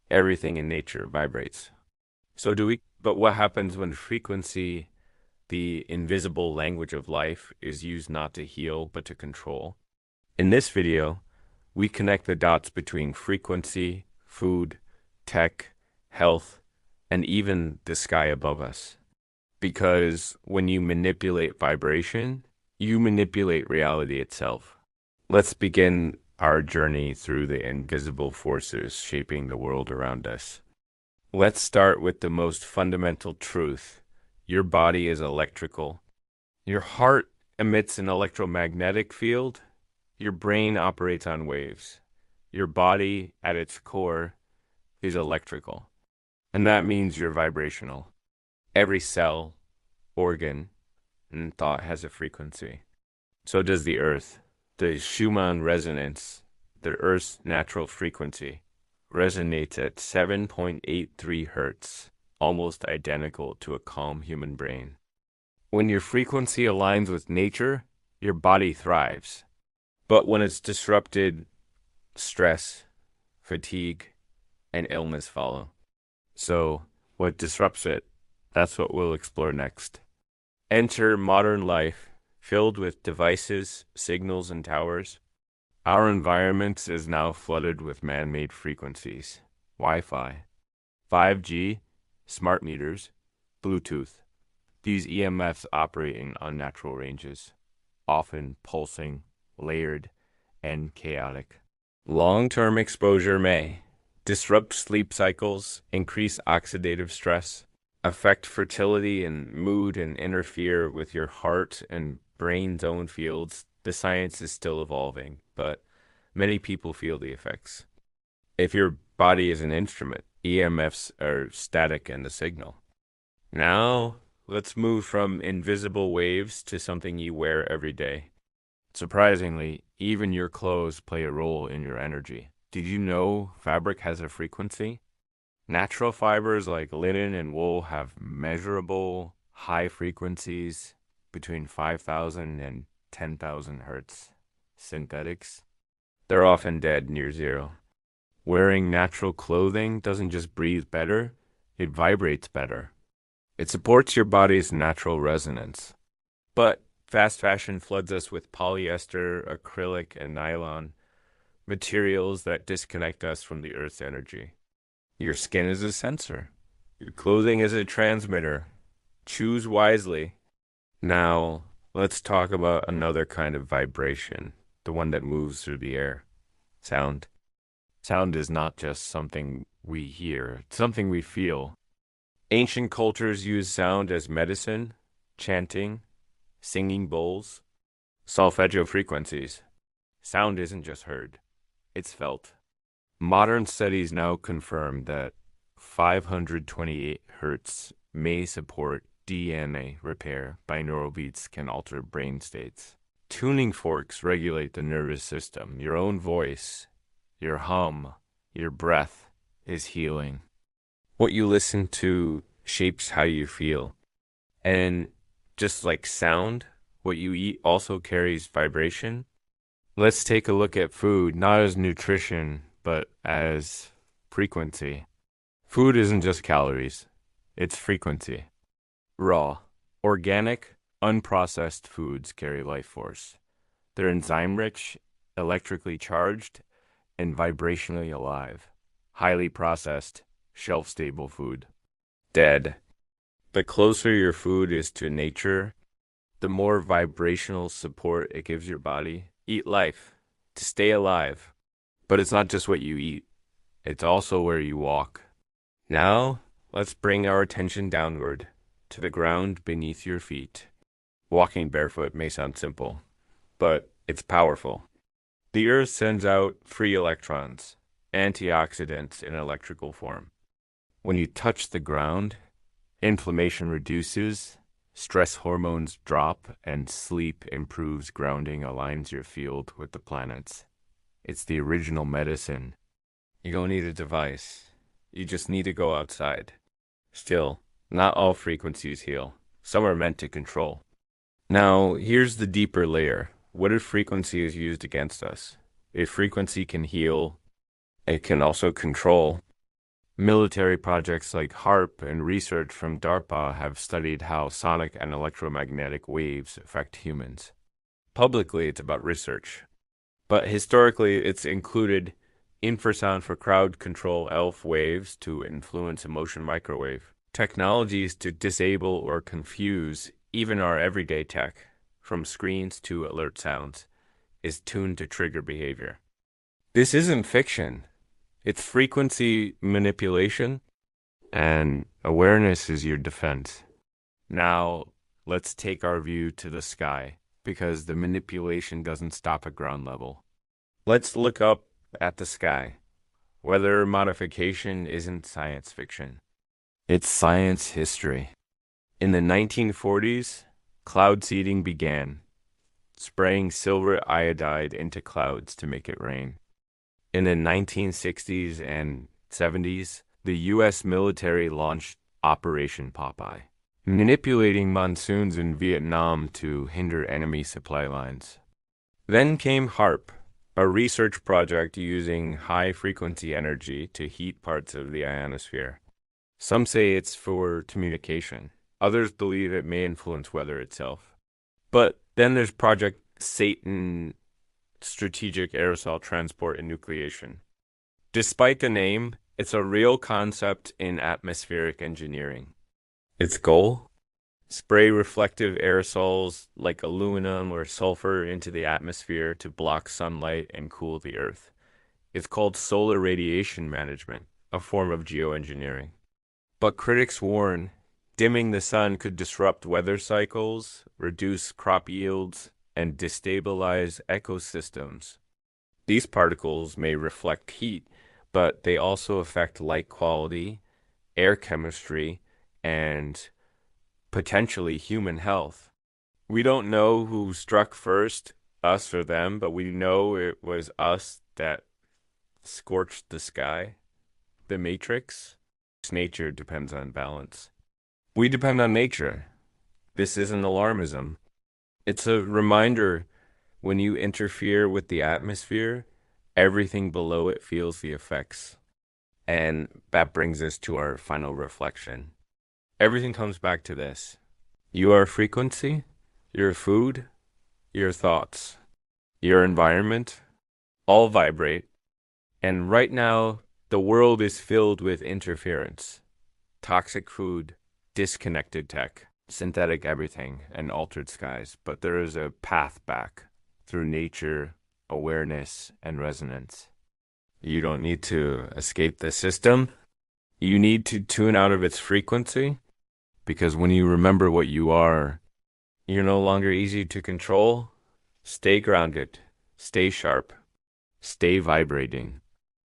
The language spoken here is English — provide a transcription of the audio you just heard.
Everything in nature vibrates. But what happens when frequency, the invisible language of life, is used not to heal, but to control? In this video, we connect the dots between frequency, food, tech, health, and even the sky above us. Because when you manipulate vibration, you manipulate reality itself. Let's begin our journey through the invisible forces shaping the world around us. Let's start with the most fundamental truth. Your body is electrical. Your heart emits an electromagnetic field. Your brain operates on waves. Your body, at its core, is electrical. And that means you're vibrational. Every cell, organ, and thought has a frequency. So does the Earth. The Schumann resonance, the Earth's natural frequency, resonates at 7.83 hertz, almost identical to a calm human brain. When your frequency aligns with nature, your body thrives. But when it's disrupted, stress, fatigue, and illness follow. So, what disrupts it? That's what we'll explore next. Enter modern life, filled with devices, signals, and towers. Our environment is now flooded with man-made frequencies. Wi-Fi, 5G, smart meters, Bluetooth. These EMFs operate in unnatural ranges, often pulsing, layered, and chaotic. Long-term exposure may disrupt sleep cycles, increase oxidative stress, affect fertility and mood, and interfere with your heart and brain zone fields. The science is still evolving, but many people feel the effects. If your body is an instrument, EMFs are static and a signal. Now, let's move from invisible waves to something you wear every day. Surprisingly, even your clothes play a role in your energy. Did you know fabric has a frequency? Natural fibers like linen and wool have measurable high frequencies between 5,000 and 10,000 hertz. Synthetics, they're often dead near zero. Wearing natural clothing doesn't just breathe better, it vibrates better. It supports your body's natural resonance. But fast fashion floods us with polyester, acrylic, and nylon, materials that disconnect us from the Earth's energy. Your skin is a sensor. Your clothing is a transmitter. Choose wisely. Now, let's talk about another kind of vibration, the one that moves through the air. Sound. Sound is not just something we hear, it's something we feel. Ancient cultures used sound as medicine, chanting, singing bowls, solfeggio frequencies. Sound isn't just heard, it's felt. Modern studies now confirm that 528 hertz may support DNA repair. Binaural beats can alter brain states. Tuning forks regulate the nervous system. Your own voice, your hum, your breath is healing. What you listen to shapes how you feel. And just like sound, what you eat also carries vibration. Let's take a look at food, not as nutrition, but as frequency. Food isn't just calories, it's frequency. Raw, organic, unprocessed foods carry life force. They're enzyme-rich, electrically charged, and vibrationally alive. Highly processed, shelf-stable food. Dead. The closer your food is to nature, the more vibrational support it gives your body. Eat life to stay alive. But it's not just what you eat, it's also where you walk. Now, let's bring our attention downward to the ground beneath your feet. Walking barefoot may sound simple, but it's powerful. The earth sends out free electrons, antioxidants in electrical form. When you touch the ground, inflammation reduces, stress hormones drop, and sleep improves. Grounding aligns your field with the planets. It's the original medicine. You don't need a device. You just need to go outside. Still, not all frequencies heal. Some are meant to control. Now, here's the deeper layer. What if frequency is used against us? If frequency can heal, it can also control. Military projects like HAARP and research from DARPA have studied how sonic and electromagnetic waves affect humans. Publicly, it's about research, but historically, it's included infrasound for crowd control ELF waves to influence emotion microwave, technologies to disable or confuse even our everyday tech, from screens to alert sounds, is tuned to trigger behavior. This isn't fiction. It's frequency manipulation, and awareness is your defense. Now, let's take our view to the sky, because the manipulation doesn't stop at ground level. Let's look up at the sky. Weather modification isn't science fiction. It's science history. In the 1940s, cloud seeding began, spraying silver iodide into clouds to make it rain. In the 1960s and 70s, the U.S. military launched Operation Popeye, manipulating monsoons in Vietnam to hinder enemy supply lines. Then came HAARP, a research project using high-frequency energy to heat parts of the ionosphere. Some say it's for communication. Others believe it may influence weather itself. But then there's Project Satan, Strategic Aerosol Transport and Nucleation. Despite the name, it's a real concept in atmospheric engineering. Its goal? Spray reflective aerosols like aluminum or sulfur into the atmosphere to block sunlight and cool the earth. It's called solar radiation management, a form of geoengineering. But critics warn, dimming the sun could disrupt weather cycles, reduce crop yields, and destabilize ecosystems. These particles may reflect heat, but they also affect light quality, air chemistry, and potentially human health. We don't know who struck first, us or them, but we know it was us that scorched the sky. The Matrix. Nature depends on balance. We depend on nature. This isn't alarmism. It's a reminder when you interfere with the atmosphere, everything below it feels the effects. And that brings us to our final reflection. Everything comes back to this. You are frequency, your food, your thoughts, your environment, all vibrate. And right now, the world is filled with interference. Toxic food, disconnected tech, synthetic everything, and altered skies. But there is a path back through nature, awareness, and resonance. You don't need to escape the system. You need to tune out of its frequency, because when you remember what you are, you're no longer easy to control. Stay grounded, stay sharp, stay vibrating.